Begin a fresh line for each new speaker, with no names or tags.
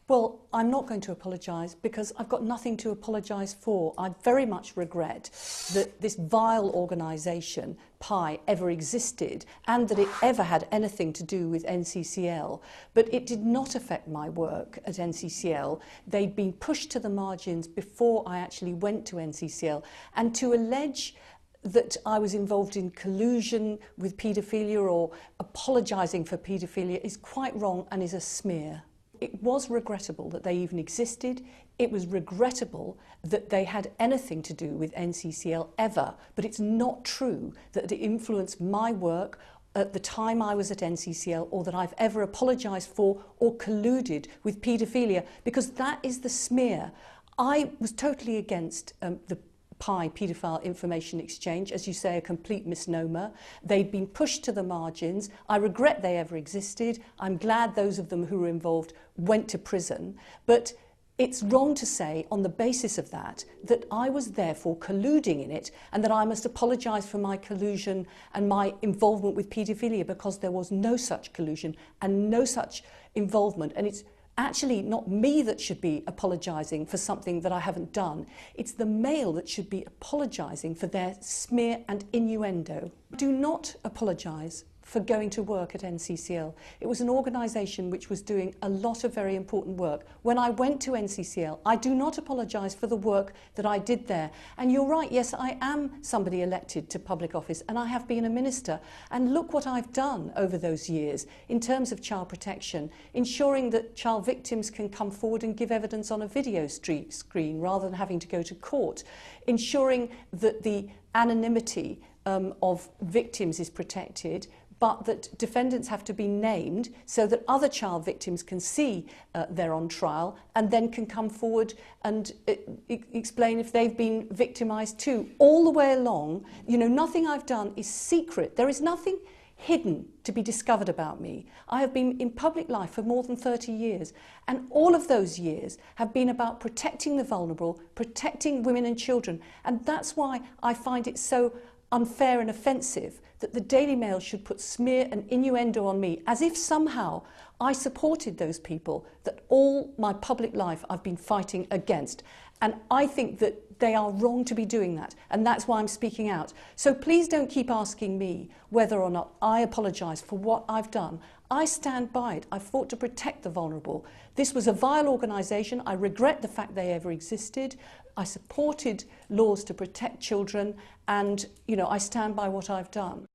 Well, I'm not going to apologise because I've got nothing to apologise for. I very much regret that this vile organisation, PI, ever existed and that it ever had anything to do with NCCL. But it did not affect my work at NCCL. They'd been pushed to the margins before I actually went to NCCL. And to allege that I was involved in collusion with paedophilia or apologising for paedophilia is quite wrong and is a smear. It was regrettable that they even existed. It was regrettable that they had anything to do with NCCL ever, but it's not true that it influenced my work at the time I was at NCCL or that I've ever apologised for or colluded with paedophilia, because that is the smear. I was totally against the PI, paedophile information exchange, as you say, a complete misnomer. They'd been pushed to the margins. I regret they ever existed. I'm glad those of them who were involved went to prison. But it's wrong to say on the basis of that that I was therefore colluding in it and that I must apologise for my collusion and my involvement with paedophilia, because there was no such collusion and no such involvement. And it's actually not me that should be apologising for something that I haven't done. It's the male that should be apologising for their smear and innuendo. Do not apologise for going to work at NCCL. It was an organisation which was doing a lot of very important work. When I went to NCCL, I do not apologise for the work that I did there. And you're right, yes, I am somebody elected to public office and I have been a minister. And look what I've done over those years in terms of child protection, ensuring that child victims can come forward and give evidence on a video screen rather than having to go to court, ensuring that the anonymity of victims is protected, but that defendants have to be named so that other child victims can see they're on trial and then can come forward and explain if they've been victimised too. All the way along, you know, nothing I've done is secret. There is nothing hidden to be discovered about me. I have been in public life for more than 30 years, and all of those years have been about protecting the vulnerable, protecting women and children, and that's why I find it so unfair and offensive that the Daily Mail should put smear and innuendo on me, as if somehow I supported those people that all my public life I've been fighting against. And I think that they are wrong to be doing that, and that's why I'm speaking out. So please don't keep asking me whether or not I apologise for what I've done. I stand by it. I fought to protect the vulnerable. This was a vile organisation. I regret the fact they ever existed. I supported laws to protect children, and, you know, I stand by what I've done.